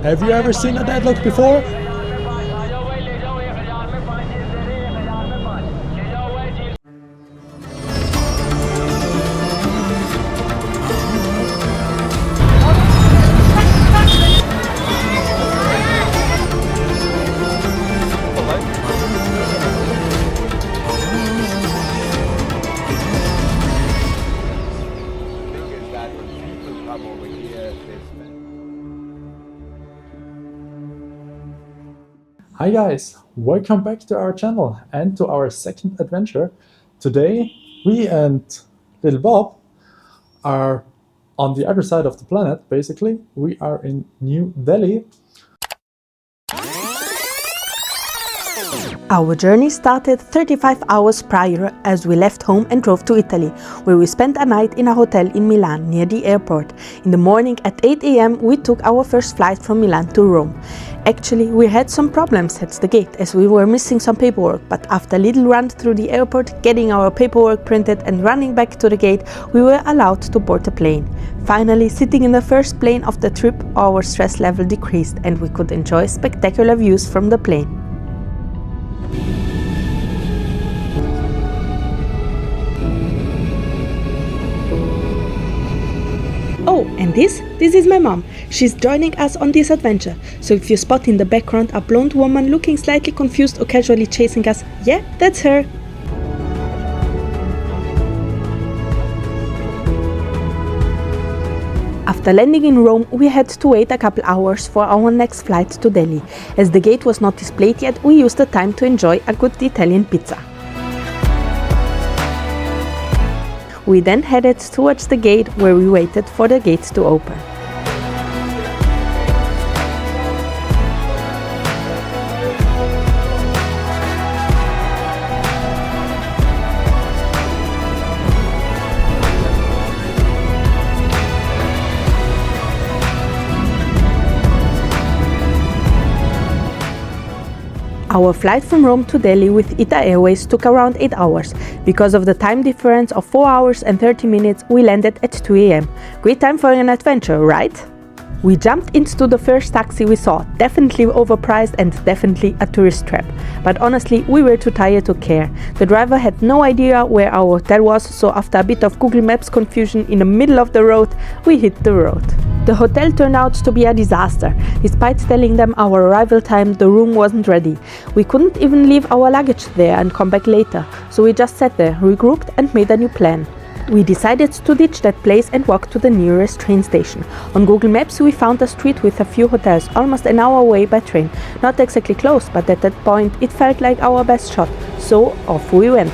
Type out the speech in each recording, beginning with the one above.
Have you ever seen a deadlock before? Hi guys, welcome back to our channel and to our second adventure. Today we and little Bob are on the other side of the planet. Basically, we are in New Delhi. Our journey started 35 hours prior as we left home and drove to Italy, where we spent a night in a hotel in Milan near the airport. In the morning at 8 a.m. we took our first flight from Milan to Rome. Actually, we had some problems at the gate as we were missing some paperwork, but after a little run through the airport, getting our paperwork printed and running back to the gate, we were allowed to board the plane. Finally, sitting in the first plane of the trip, our stress level decreased and we could enjoy spectacular views from the plane. Oh, and this is my mom. She's joining us on this adventure. So if you spot in the background a blonde woman looking slightly confused or casually chasing us, yeah, that's her. After landing in Rome, we had to wait a couple hours for our next flight to Delhi. As the gate was not displayed yet, we used the time to enjoy a good Italian pizza. We then headed towards the gate where we waited for the gates to open. Our flight from Rome to Delhi with ITA Airways took around 8 hours. Because of the time difference of 4 hours and 30 minutes, we landed at 2 a.m. Great time for an adventure, right? We jumped into the first taxi we saw, definitely overpriced and definitely a tourist trap. But honestly, we were too tired to care. The driver had no idea where our hotel was, so after a bit of Google Maps confusion in the middle of the road, we hit the road. The hotel turned out to be a disaster. Despite telling them our arrival time, the room wasn't ready. We couldn't even leave our luggage there and come back later, so we just sat there, regrouped and made a new plan. We decided to ditch that place and walk to the nearest train station. On Google Maps we found a street with a few hotels, almost an hour away by train. Not exactly close, but at that point it felt like our best shot, so off we went.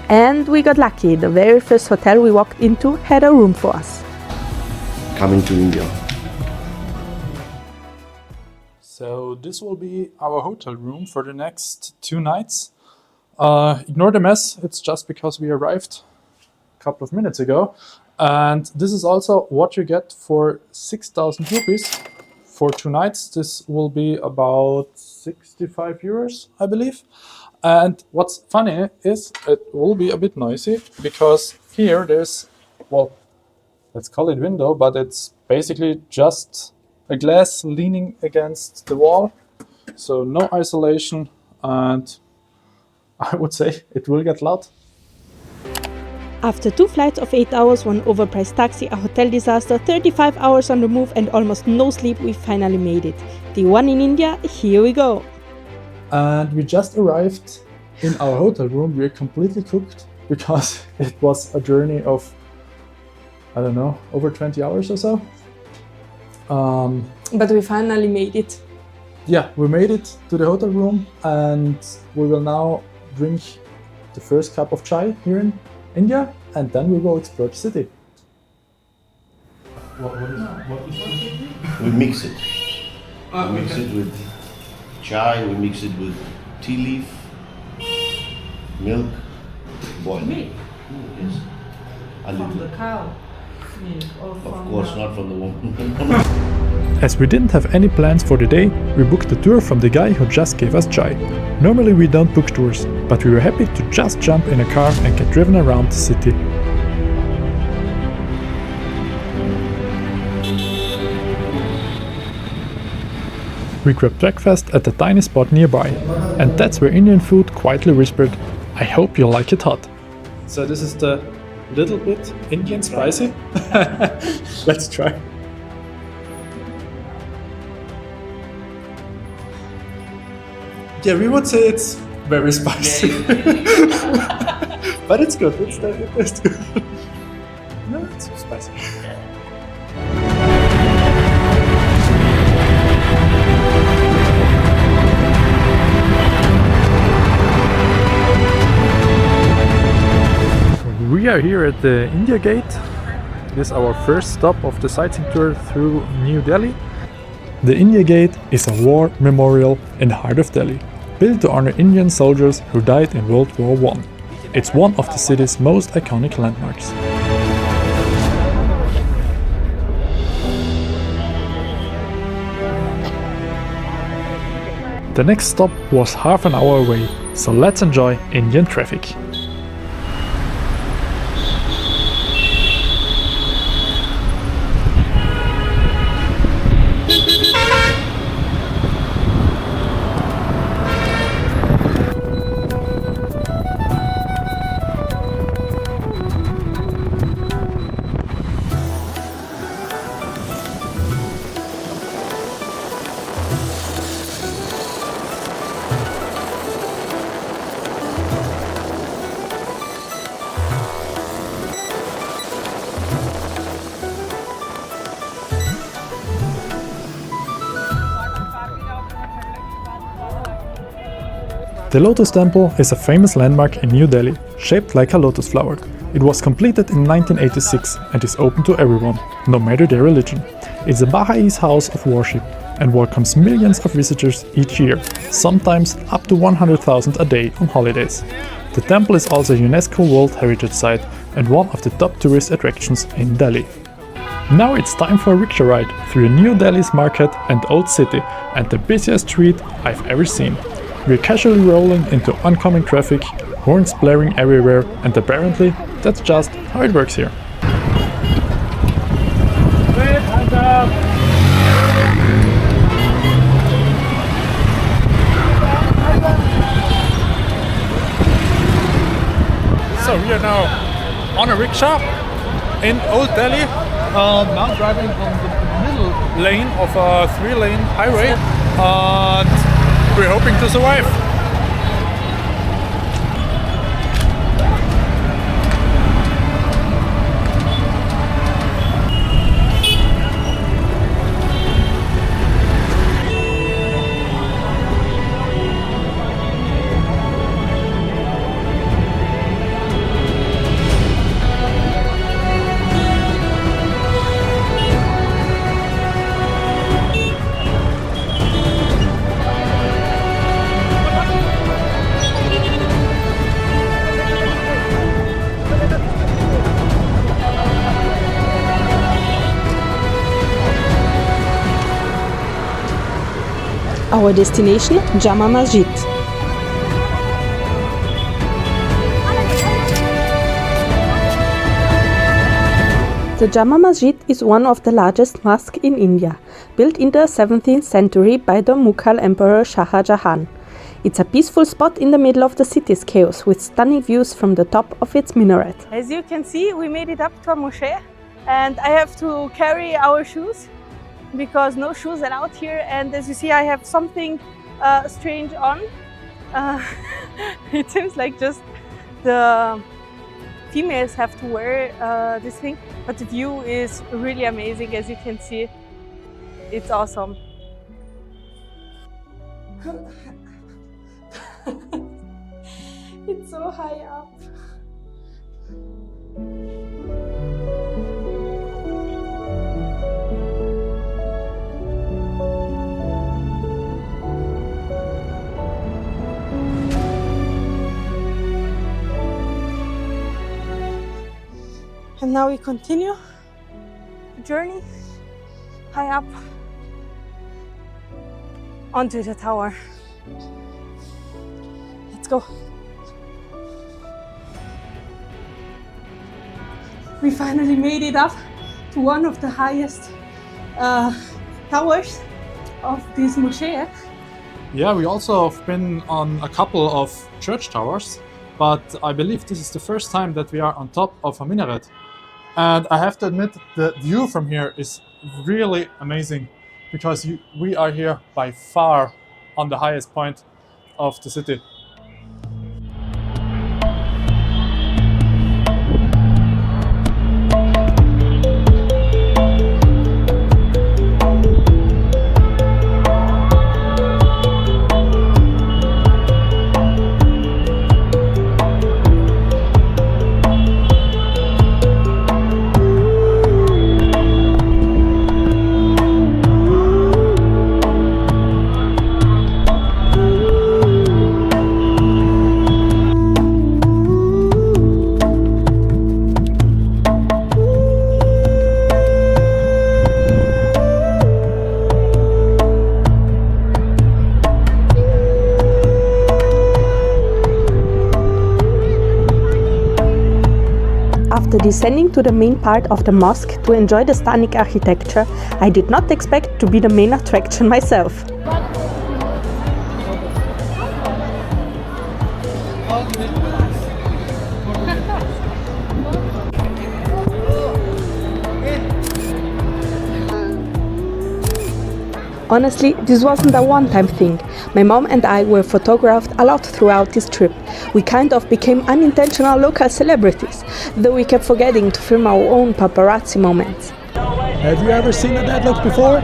And we got lucky. The very first hotel we walked into had a room for us. Coming to India. So this will be our hotel room for the next 2 nights. Ignore the mess, it's just because we arrived a couple of minutes ago. And this is also what you get for 6,000 rupees for 2 nights. This will be about 65 euros, I believe. And what's funny is it will be a bit noisy because here there's, well, let's call it window, but it's basically just a glass leaning against the wall. So no isolation, and I would say it will get loud. After 2 flights of 8 hours, 1 overpriced taxi, a hotel disaster, 35 hours on the move and almost no sleep, we finally made it. Day 1 in India, here we go. And we just arrived in our hotel room. We're completely cooked because it was a journey of, I don't know, over 20 hours or so. But we finally made it. Yeah, we made it to the hotel room and we will now drink the first cup of chai here in India and then we will explore the city. What is it? We mix it. We mix it with chai, we mix it with tea leaf, milk, boil. Milk? Yes. A From little. the cow milk or Of from course, not from the woman. As we didn't have any plans for the day, we booked a tour from the guy who just gave us chai. Normally we don't book tours, but we were happy to just jump in a car and get driven around the city. We grabbed breakfast at a tiny spot nearby, and that's where Indian food quietly whispered, "I hope you like it hot." So this is the little bit Indian spicy. Let's try. Yeah, we would say it's very spicy. But it's good. It's good. No, it's spicy. We are here at the India Gate. This is our first stop of the sightseeing tour through New Delhi. The India Gate is a war memorial in the heart of Delhi, built to honor Indian soldiers who died in World War I. It's one of the city's most iconic landmarks. The next stop was half an hour away, so let's enjoy Indian traffic. The Lotus Temple is a famous landmark in New Delhi, shaped like a lotus flower. It was completed in 1986 and is open to everyone, no matter their religion. It's a Baha'is house of worship and welcomes millions of visitors each year, sometimes up to 100,000 a day on holidays. The temple is also a UNESCO World Heritage Site and one of the top tourist attractions in Delhi. Now it's time for a rickshaw ride through New Delhi's market and old city and the busiest street I've ever seen. We're casually rolling into oncoming traffic, horns blaring everywhere, and apparently that's just how it works here. So we are now on a rickshaw in Old Delhi, now driving on the middle lane of a 3-lane highway. We're hoping to survive. Our destination, Jama Masjid. The Jama Masjid is one of the largest mosques in India, built in the 17th century by the Mughal Emperor Shah Jahan. It's a peaceful spot in the middle of the city's chaos, with stunning views from the top of its minaret. As you can see, we made it up to a mosque, and I have to carry our shoes because no shoes allowed here. And as you see, I have something strange on. It seems like just the females have to wear this thing, but the view is really amazing. As you can see, it's awesome. It's so high up. And now we continue the journey high up onto the tower. Let's go. We finally made it up to one of the highest towers of this mosque. Yeah, we also have been on a couple of church towers, but I believe this is the first time that we are on top of a minaret. And I have to admit, the view from here is really amazing because we are here by far on the highest point of the city. After descending to the main part of the mosque to enjoy the stunning architecture, I did not expect to be the main attraction myself. Honestly, this wasn't a one-time thing. My mom and I were photographed a lot throughout this trip. We kind of became unintentional local celebrities, though we kept forgetting to film our own paparazzi moments. Have you ever seen a deadlock before?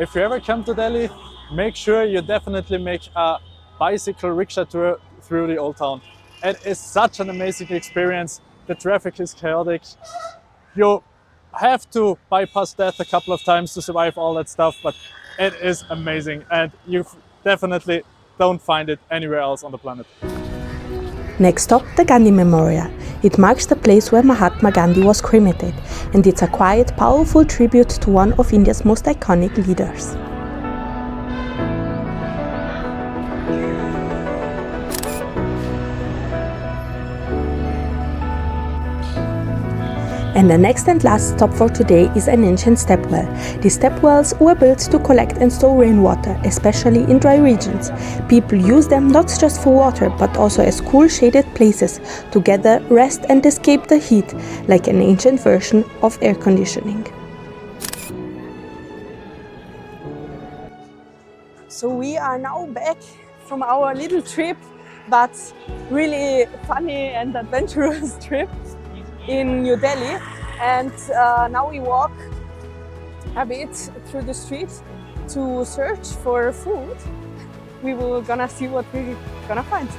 If you ever come to Delhi, make sure you definitely make a bicycle rickshaw tour through the old town. It is such an amazing experience. The traffic is chaotic. You have to bypass death a couple of times to survive all that stuff, but it is amazing and you definitely don't find it anywhere else on the planet. Next stop, the Gandhi Memorial. It marks the place where Mahatma Gandhi was cremated, and it's a quiet, powerful tribute to one of India's most iconic leaders. And the next and last stop for today is an ancient stepwell. These stepwells were built to collect and store rainwater, especially in dry regions. People use them not just for water, but also as cool shaded places to gather, rest and escape the heat, like an ancient version of air conditioning. So we are now back from our little trip, but really funny and adventurous trip in New Delhi, and now we walk a bit through the street to search for food. We will gonna see what we're gonna find.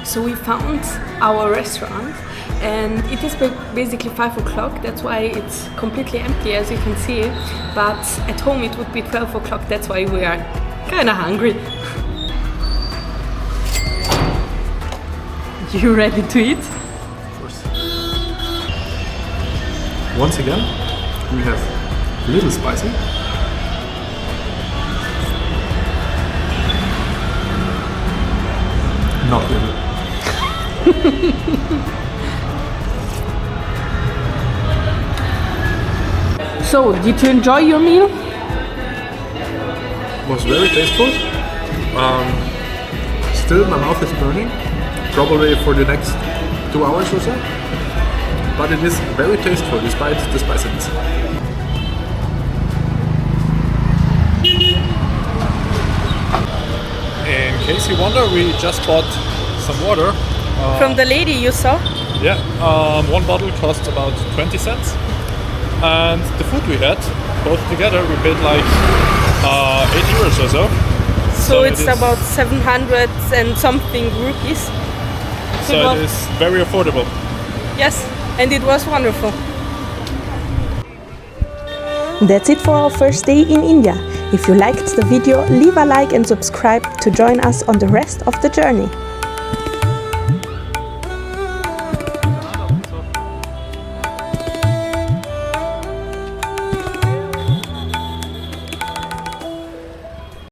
So we found our restaurant and it is basically 5 o'clock, that's why it's completely empty as you can see, but at home it would be 12 o'clock, that's why we are kinda hungry. You ready to eat? Of course. Once again, we have a little spicy. Not little. So, did you enjoy your meal? Was very tasteful. Still, my mouth is burning, probably for the next 2 hours or so. But it is very tasteful despite the spiciness. In case you wonder, we just bought some water. From the lady you saw? Yeah, one bottle cost about 20 cents. And the food we had, both together, we paid like 8 euros or so. So it's about 700 and something rupees. So it is very affordable. Yes, and it was wonderful. That's it for our first day in India. If you liked the video, leave a like and subscribe to join us on the rest of the journey.